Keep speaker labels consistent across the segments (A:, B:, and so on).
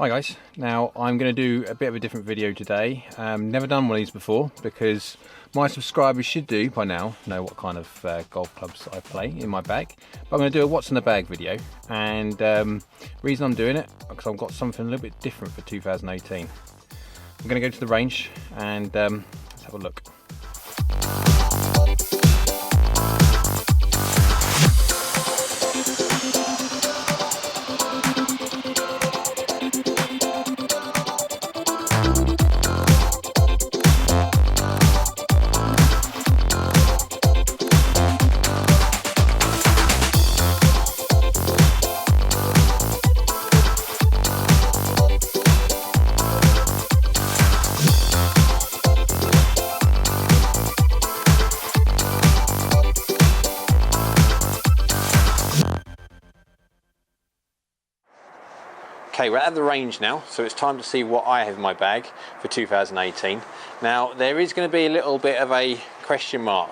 A: Hi guys, now I'm going to do a bit of a different video today. Never done one of these before because my subscribers should do by now know what kind of golf clubs I play in my bag. But I'm going to do a what's in the bag video, and reason I'm doing it because I've got something a little bit different for 2018. I'm going to go to the range and let's have a look. Okay, we're at the range now, so it's time to see what I have in my bag for 2018. Now, there is going to be a little bit of a question mark.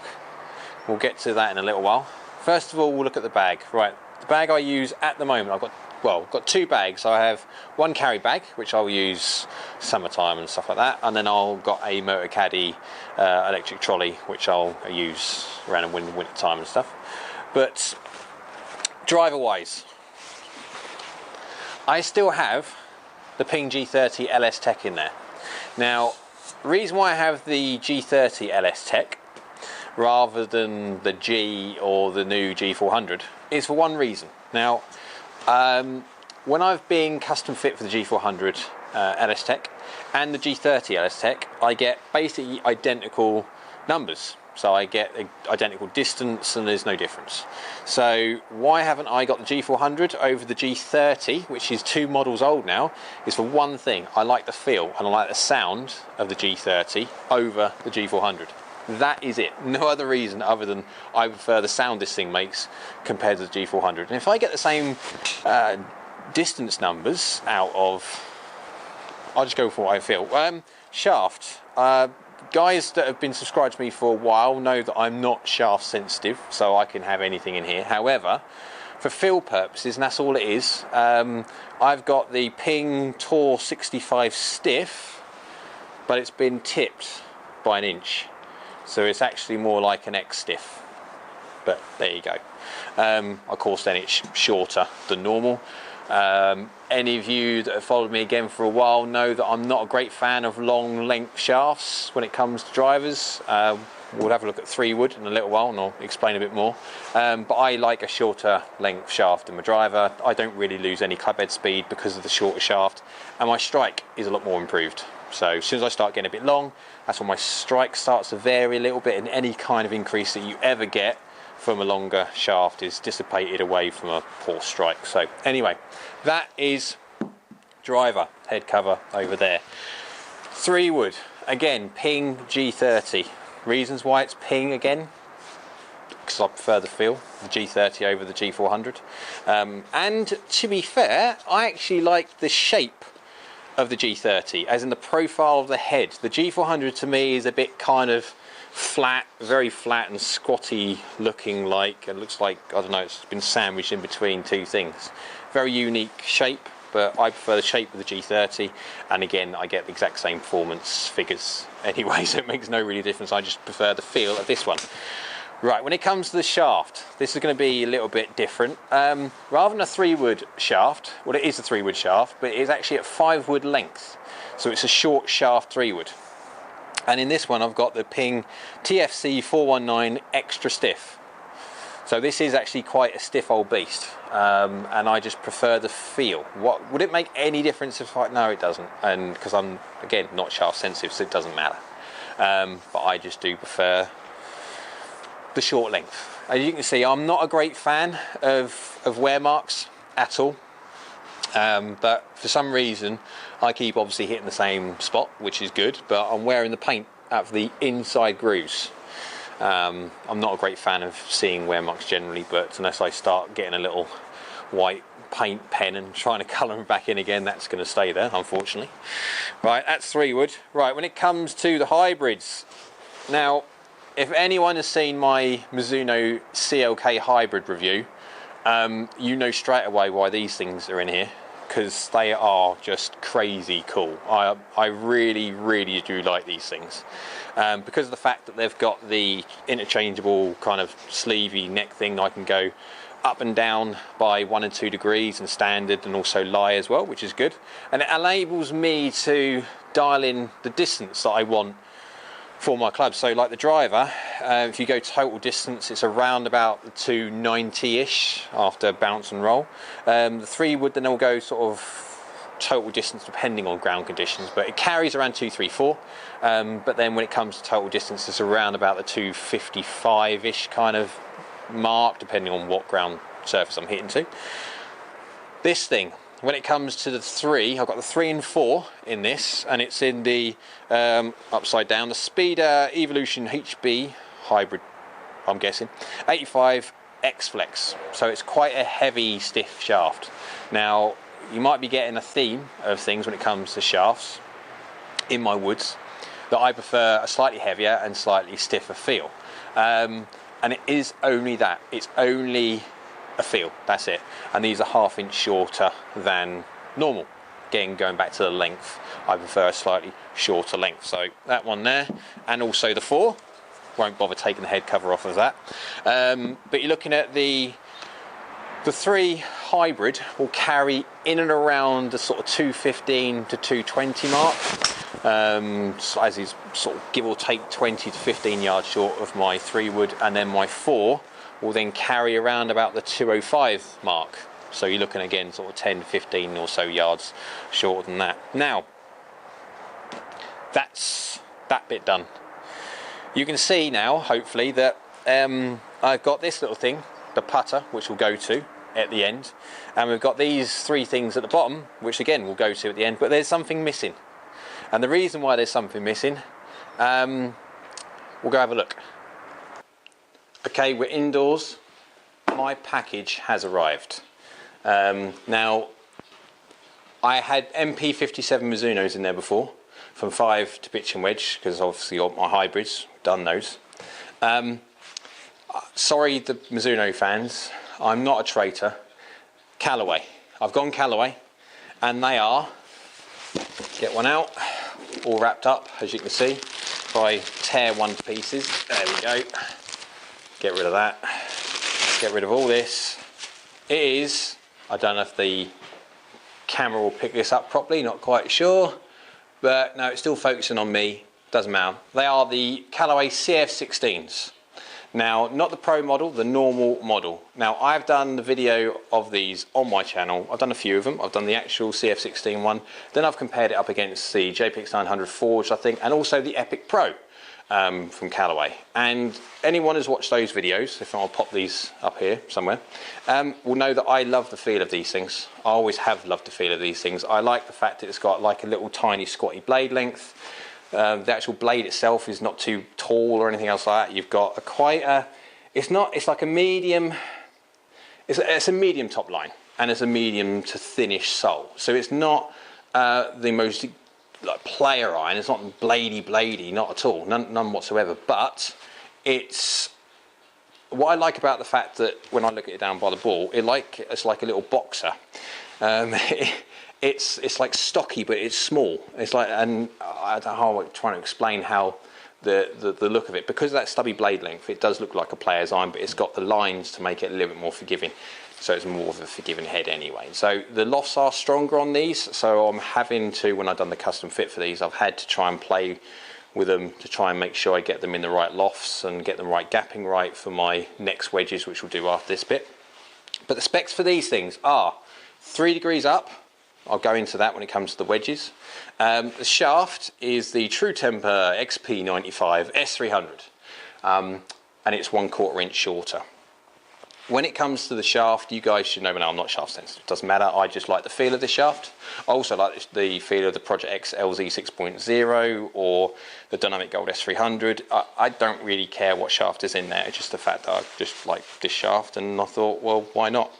A: We'll get to that in a little while. First of all, we'll look at the bag. Right, the bag I use at the moment, I've got two bags. I have one carry bag, which I'll use summertime and stuff like that, and then I've got a Motor Caddy electric trolley, which I'll use around in winter time and stuff. But driver-wise, I still have the Ping G30 LS Tech in there. Now, the reason why I have the G30 LS Tech rather than the G or the new G400 is for one reason. Now, when I've been custom fit for the G400 LS Tech and the G30 LS Tech, I get basically identical numbers. So I get identical distance and there's no difference. So why haven't I got the G400 over the G30, which is 2 models old now, is for one thing. I like the feel and I like the sound of the G30 over the G400. That is it. No other reason other than I prefer the sound this thing makes compared to the G400. And if I get the same distance numbers out of, I'll just go for what I feel. Shaft. Guys that have been subscribed to me for a while know that I'm not shaft sensitive, so I can have anything in here. However, for feel purposes, and that's all it is, I've got the Ping Tour 65 stiff, but it's been tipped by an inch. So it's actually more like an X stiff. But there you go. Of course, then it's shorter than normal. Any of you that have followed me again for a while know that I'm not a great fan of long length shafts when it comes to drivers. We'll have a look at 3-wood in a little while and I'll explain a bit more. But I like a shorter length shaft in my driver. I don't really lose any club head speed because of the shorter shaft, and my strike is a lot more improved. So as soon as I start getting a bit long, that's when my strike starts to vary a little bit, and any kind of increase that you ever get from a longer shaft is dissipated away from a poor strike. So anyway, that is driver head cover over there. 3-wood, again, Ping G30. Reasons why it's Ping again, because I prefer the feel, the G30 over the G400. And to be fair, I actually like the shape of the G30, as in the profile of the head. The G400 to me is a bit kind of flat, very flat and squatty looking, like it looks like, I don't know, it's been sandwiched in between two things. Very unique shape, but I prefer the shape of the G30, and again I get the exact same performance figures anyway, so it makes no really difference. I just prefer the feel of this one. Right, when it comes to the shaft, this is going to be a little bit different. Rather than a 3-wood shaft, well, it is a 3-wood shaft, but it is actually at 5-wood length, so it's a short shaft 3-wood. And in this one I've got the Ping TFC 419 extra stiff. So this is actually quite a stiff old beast, and I just prefer the feel. What would it make any difference if no, it doesn't, and because I'm again not shaft sensitive, so it doesn't matter. But I just do prefer the short length. As you can see, I'm not a great fan of wear marks at all. But for some reason I keep obviously hitting the same spot, which is good, but I'm wearing the paint out for the inside grooves. I'm not a great fan of seeing wear marks generally, but unless I start getting a little white paint pen and trying to colour them back in again, that's going to stay there, unfortunately. Right, that's 3-wood. Right, when it comes to the hybrids, now if anyone has seen my Mizuno Cok Hybrid review, you know straight away why these things are in here. because they are just crazy cool. I really, really do like these things. Because of the fact that they've got the interchangeable kind of sleevey neck thing, I can go up and down by 1 and 2 degrees and standard, and also lie as well, which is good. And it enables me to dial in the distance that I want for my club. So like the driver, if you go total distance, it's around about 290-ish after bounce and roll. The 3 wood then will go sort of total distance depending on ground conditions, but it carries around 234. But then when it comes to total distance, it's around about the 255-ish kind of mark, depending on what ground surface I'm hitting to. This thing, when it comes to the 3, I've got the 3 and 4 in this, and it's in the upside down, the Speeder Evolution HB Hybrid, I'm guessing, 85 X Flex. So it's quite a heavy, stiff shaft. Now, you might be getting a theme of things when it comes to shafts in my woods, that I prefer a slightly heavier and slightly stiffer feel. And it is only that. It's only a feel, that's it. And these are 1/2 inch shorter than normal. Again, going back to the length, I prefer a slightly shorter length. So that one there, and also the 4. Won't bother taking the head cover off of that. But you're looking at the 3 hybrid will carry in and around the sort of 215 to 220 mark. So as is sort of give or take 20 to 15 yards short of my 3 wood, and then my 4 will then carry around about the 205 mark. So you're looking again sort of 10 to 15 or so yards shorter than that. Now, that's that bit done. You can see now, hopefully, that I've got this little thing, the putter, which will go to at the end, and we've got these 3 things at the bottom, which again will go to at the end, but there's something missing. And the reason why there's something missing, we'll go have a look. Okay, we're indoors. My package has arrived. Now, I had MP57 Mizunos in there before, from 5 to pitch and wedge, because obviously got my hybrids, done those. Sorry, the Mizuno fans, I'm not a traitor. Callaway. I've gone Callaway, and they are, get one out, all wrapped up, as you can see. If I tear one to pieces, there we go. Get rid of that. Get rid of all this. It is, I don't know if the camera will pick this up properly, not quite sure, but no, it's still focusing on me, doesn't matter. They are the Callaway CF16s. Now, not the Pro model, the normal model. Now, I've done the video of these on my channel. I've done a few of them. I've done the actual CF16 one. Then I've compared it up against the JPX 900 Forged, I think, and also the Epic Pro from Callaway. And anyone who's watched those videos, if I'll pop these up here somewhere, will know that I love the feel of these things. I always have loved the feel of these things. I like the fact that it's got like a little tiny Scotty blade length. The actual blade itself is not too tall or anything else like that. You've got a quite a, it's like a medium, it's a medium top line, and it's a medium to thinnish sole. So it's not the most like player iron, it's not bladey, not at all, none whatsoever. But it's, what I like about the fact that when I look at it down by the ball, it's like a little boxer. It's like stocky, but it's small. It's like, and I don't know how I'm trying to explain how the look of it, because of that stubby blade length, it does look like a player's iron, but it's got the lines to make it a little bit more forgiving. So it's more of a forgiving head anyway. So the lofts are stronger on these. So I'm having to, when I've done the custom fit for these, I've had to try and play with them to try and make sure I get them in the right lofts and get the right gapping right for my next wedges, which we'll do after this bit. But the specs for these things are 3 degrees up. I'll go into that when it comes to the wedges. The shaft is the True Temper XP95 S300, and it's 1/4 inch shorter. When it comes to the shaft, you guys should know by now I'm not shaft sensitive. It doesn't matter, I just like the feel of the shaft. I also like the feel of the Project X LZ 6.0 or the Dynamic Gold S300. I don't really care what shaft is in there, it's just the fact that I just like this shaft, and I thought, well, why not?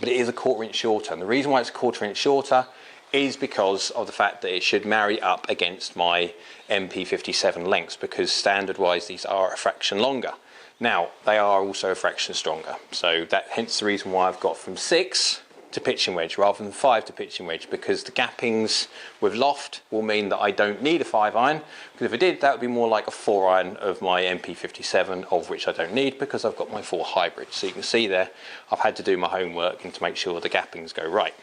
A: But it is 1/4 inch shorter, and the reason why it's 1/4 inch shorter is because of the fact that it should marry up against my MP57 lengths, because standard wise these are a fraction longer. Now they are also a fraction stronger, so that hence the reason why I've got from 6 to pitching wedge rather than 5 to pitching wedge, because the gappings with loft will mean that I don't need a 5 iron, because if I did, that would be more like a 4 iron of my MP57, of which I don't need because I've got my 4 hybrid. So you can see there I've had to do my homework and to make sure the gappings go right.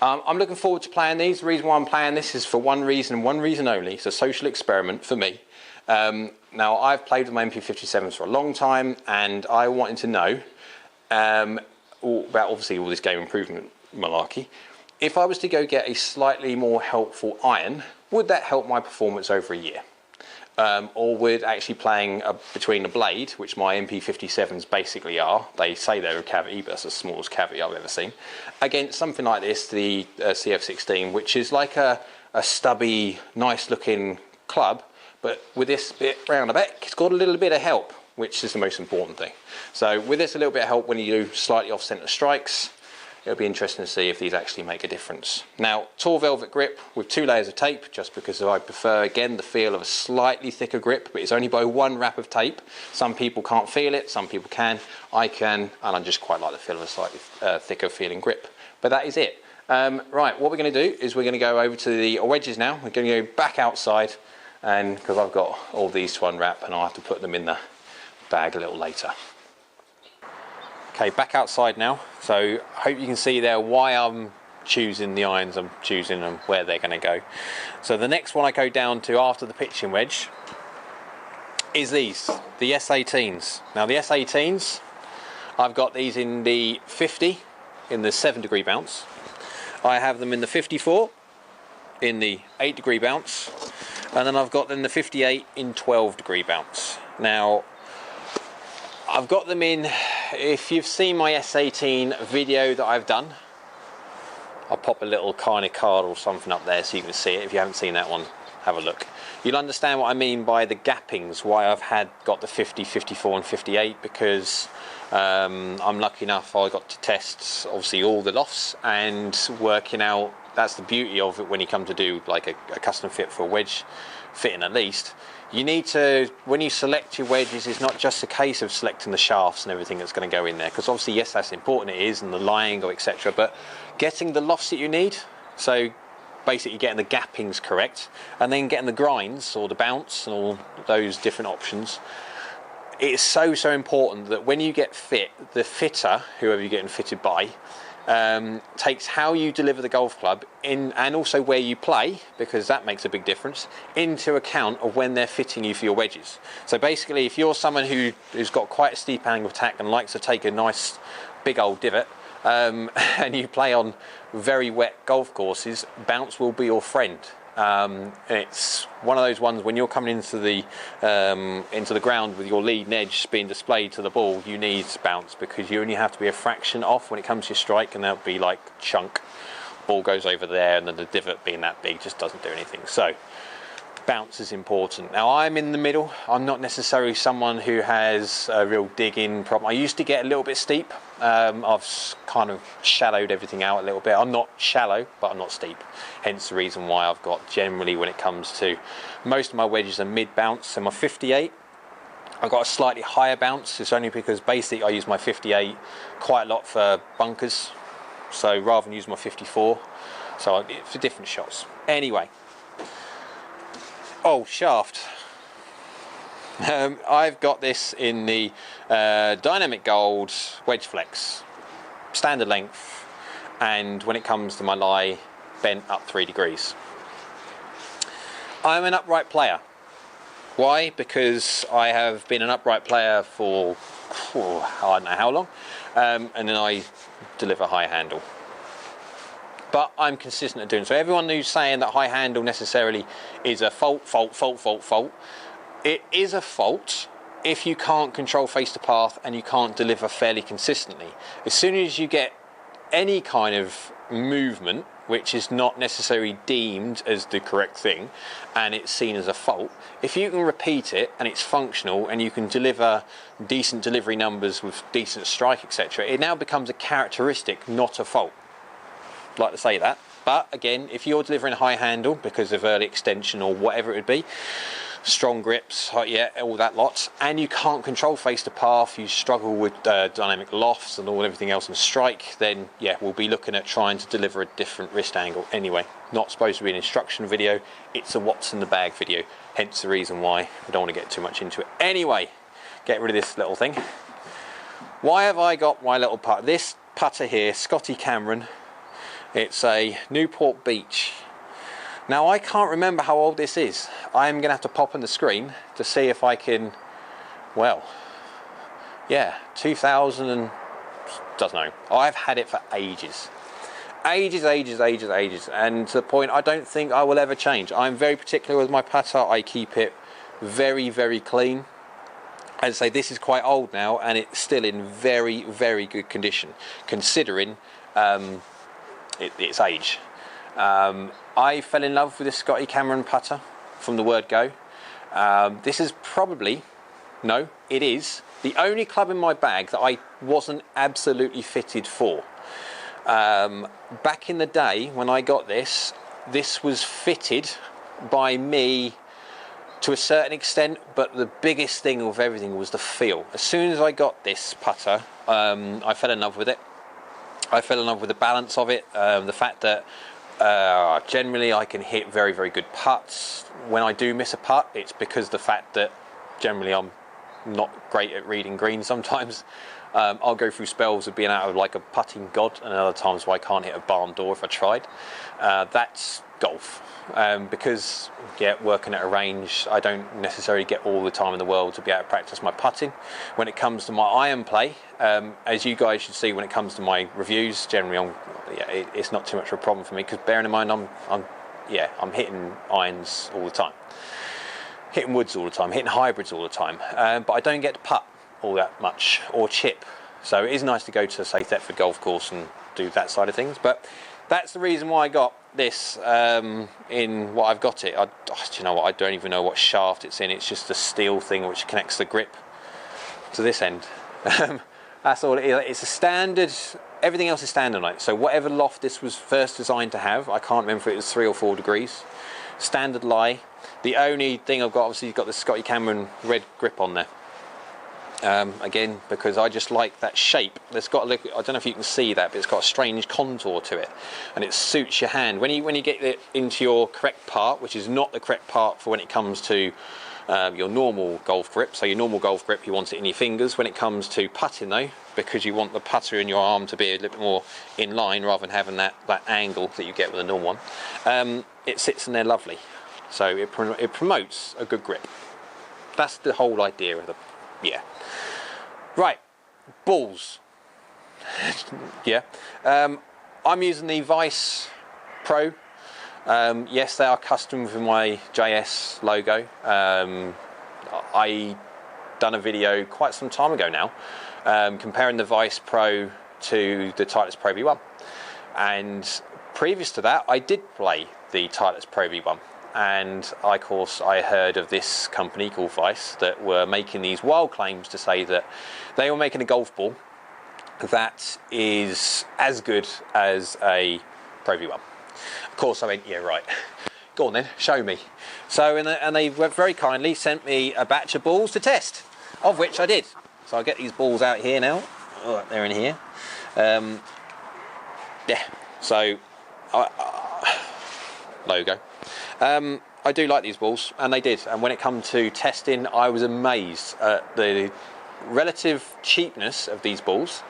A: I'm looking forward to playing these. The reason why I'm playing this is for one reason only. It's a social experiment for me. Now, I've played with my MP57s for a long time, and I wanted to know about obviously all this game improvement malarkey. If I was to go get a slightly more helpful iron, would that help my performance over a year? Or would actually playing between a blade, which my MP57s basically are, they say they're a cavity, but that's the smallest cavity I've ever seen, against something like this, the CF16, which is like a stubby, nice looking club, but with this bit round the back, it's got a little bit of help, which is the most important thing. So with this a little bit of help when you do slightly off-centre strikes, it'll be interesting to see if these actually make a difference. Now, tall velvet grip with 2 layers of tape, just because I prefer, again, the feel of a slightly thicker grip, but it's only by 1 wrap of tape. Some people can't feel it, some people can. I can, and I just quite like the feel of a slightly thicker feeling grip. But that is it. Right, what we're going to do is we're going to go over to the wedges now. We're going to go back outside, and because I've got all these to unwrap, and I'll have to put them in the bag a little later. Okay, back outside now, so I hope you can see there why I'm choosing the irons I'm choosing and where they're going to go. So the next one I go down to after the pitching wedge is these, the S18s. Now the S18s, I've got these in the 50 in the 7 degree bounce. I have them in the 54 in the 8 degree bounce, and then I've got them in the 58 in 12 degree bounce. Now I've got them in, if you've seen my S18 video that I've done, I'll pop a little kind of card or something up there so you can see it. If you haven't seen that one, have a look. You'll understand what I mean by the gappings, why I've got the 50, 54 and 58, because I'm lucky enough I got to test obviously all the lofts and working out, that's the beauty of it when you come to do like a custom fit for a wedge fitting at least. You need to, when you select your wedges, it's not just a case of selecting the shafts and everything that's going to go in there, because obviously yes, that's important, it is, and the lying or etc., but getting the lofts that you need, so basically getting the gappings correct, and then getting the grinds or the bounce and all those different options. It's so important that when you get fit, the fitter, whoever you're getting fitted by, takes how you deliver the golf club in, and also where you play, because that makes a big difference, into account of when they're fitting you for your wedges. So basically, if you're someone who's got quite a steep angle of attack and likes to take a nice big old divot, and you play on very wet golf courses, bounce will be your friend. It's one of those ones when you're coming into the ground with your lead edge being displayed to the ball, you need bounce, because you only have to be a fraction off when it comes to your strike, and that'll be like chunk, ball goes over there, and then the divot being that big just doesn't do anything. So bounce is important. Now I'm in the middle. I'm not necessarily someone who has a real dig-in problem. I used to get a little bit steep. I've kind of shallowed everything out a little bit. I'm not shallow, but I'm not steep. Hence the reason why I've got, generally when it comes to most of my wedges are mid-bounce. So my 58, I've got a slightly higher bounce. It's only because basically I use my 58 quite a lot for bunkers. So rather than use my 54, so for different shots. Anyway. Oh, shaft. I've got this in the Dynamic Gold Wedge Flex, standard length, and when it comes to my lie, bent up 3 degrees. I'm an upright player. Why? Because I have been an upright player for I don't know how long, and then I deliver high handle. But I'm consistent at doing so. Everyone who's saying that high handle necessarily is a fault, it is a fault if you can't control face to path and you can't deliver fairly consistently. As soon as you get any kind of movement which is not necessarily deemed as the correct thing and it's seen as a fault, if you can repeat it and it's functional and you can deliver decent delivery numbers with decent strike, etc., it now becomes a characteristic, not a fault. I'd like to say that. But again, if you're delivering a high handle because of early extension or whatever it would be, strong grips, yeah, all that lot, and you can't control face to path, you struggle with dynamic lofts and everything else and strike, then yeah, we'll be looking at trying to deliver a different wrist angle. Anyway, not supposed to be an instruction video, it's a what's in the bag video, hence the reason why we don't want to get too much into it. Anyway, get rid of this little thing. Why have I got my little putter? This putter here, Scotty Cameron, it's a Newport Beach. Now I can't remember how old this is. I'm gonna have to pop on the screen to see if I can, well, yeah, 2000 and, doesn't know. I've had it for ages. Ages, and to the point I don't think I will ever change. I'm very particular with my putter. I keep it very, very clean. As I say, this is quite old now and it's still in very, very good condition, considering its age. I fell in love with this Scotty Cameron putter from the word go. This is probably, no, it is the only club in my bag that I wasn't absolutely fitted for. Back in the day when I got this, this was fitted by me to a certain extent, but the biggest thing of everything was the feel. As soon as I got this putter, I fell in love with it. I fell in love with the balance of it, the fact that generally I can hit very, very good putts. When I do miss a putt, it's because the fact that generally I'm not great at reading green sometimes. I'll go through spells of being out of like a putting god, and other times where I can't hit a barn door if I tried. That's golf. Because yeah, working at a range, I don't necessarily get all the time in the world to be able to practice my putting. When it comes to my iron play, as you guys should see when it comes to my reviews, generally it's not too much of a problem for me, because bearing in mind I'm hitting irons all the time, hitting woods all the time, hitting hybrids all the time, but I don't get to putt all that much or chip. So it is nice to go to, say, Thetford Golf Course and do that side of things. But that's the reason why I got this in what I've got it. Do you know what? I don't even know what shaft it's in. It's just a steel thing which connects the grip to this end. That's all it is. It's a standard. Everything else is standard on it. So whatever loft this was first designed to have, I can't remember if it was 3 or 4 degrees. Standard lie. The only thing I've got, obviously, you've got the Scotty Cameron red grip on there. Again, because I just like that shape. It's got a look, I don't know if you can see that, but it's got a strange contour to it, and it suits your hand. When you get it into your correct part, which is not the correct part for when it comes to your normal golf grip. So your normal golf grip, you want it in your fingers. When it comes to putting though, because you want the putter in your arm to be a little bit more in line rather than having that angle that you get with a normal one, it sits in there lovely. So it promotes a good grip. That's the whole idea of the, yeah. Right, balls. Yeah, I'm using the Vice Pro. Yes, they are custom with my JS logo. I done a video quite some time ago now, comparing the Vice Pro to the Titleist Pro V1. And previous to that, I did play the Titleist Pro V1. And of course I heard of this company called Vice that were making these wild claims to say that they were making a golf ball that is as good as a Pro V1. Of course I went, yeah, right, go on then, show me. So and they very kindly sent me a batch of balls to test, of which I did. So I'll get these balls out here now. Oh, they're in here. Yeah, so logo. I do like these balls, and they did. And when it comes to testing, I was amazed at the relative cheapness of these balls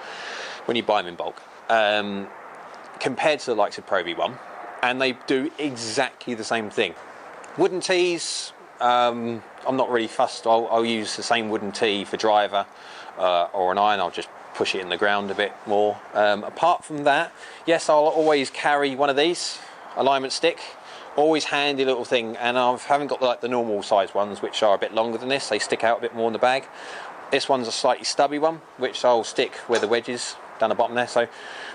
A: when you buy them in bulk, compared to the likes of Pro V1, and they do exactly the same thing. Wooden tees, I'm not really fussed. I'll use the same wooden tee for driver or an iron. I'll just push it in the ground a bit more. Apart from that, yes, I'll always carry one of these alignment stick. Always handy little thing, and I haven't got like the normal size ones which are a bit longer than this. They stick out a bit more in the bag. This one's a slightly stubby one which I'll stick where the wedges down the bottom there. So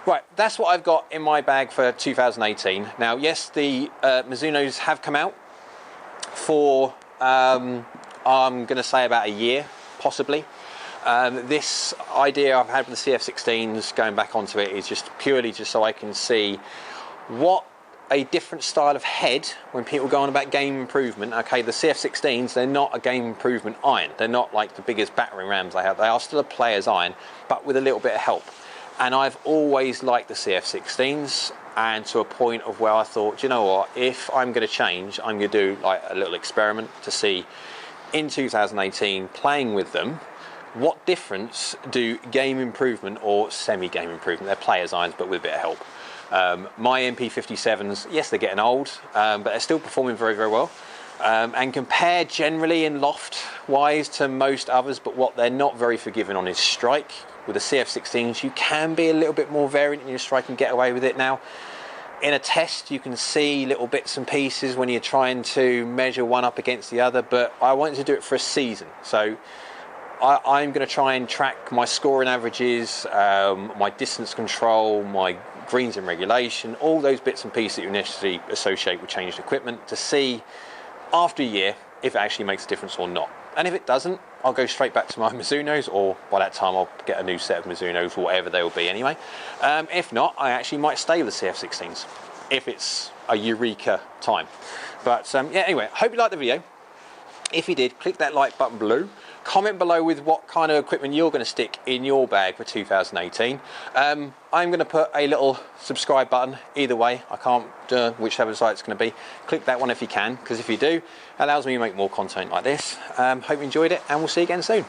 A: right, that's what I've got in my bag for 2018. Now yes, the Mizunos have come out for I'm gonna say about a year possibly. This idea I've had with the CF16s, going back onto it, is just purely just so I can see what a different style of head when people go on about game improvement. Okay, the CF16s, they're not a game improvement iron. They're not like the biggest battering rams they have. They are still a player's iron, but with a little bit of help. And I've always liked the CF16s, and to a point of where I thought, you know what, if I'm going to change, I'm going to do like a little experiment to see in 2018, playing with them, what difference do game improvement or semi-game improvement, they're players' irons but with a bit of help. My MP57s, yes, they're getting old, but they're still performing very, very well. And compared generally in loft-wise to most others, but what they're not very forgiving on is strike. With the CF16s, you can be a little bit more variant in your strike and get away with it now. In a test, you can see little bits and pieces when you're trying to measure one up against the other, but I wanted to do it for a season. So I'm going to try and track my scoring averages, my distance control, my greens in regulation, all those bits and pieces that you initially associate with changed equipment, to see after a year if it actually makes a difference or not. And if it doesn't, I'll go straight back to my Mizunos, or by that time I'll get a new set of Mizunos, whatever they will be anyway. If not, I actually might stay with the CF16s if it's a eureka time. But yeah, anyway, hope you liked the video. If you did, click that like button below. Comment below with what kind of equipment you're going to stick in your bag for 2018. I'm going to put a little subscribe button either way. I can't whichever site it's going to be. Click that one if you can, because if you do, it allows me to make more content like this. Hope you enjoyed it, and we'll see you again soon.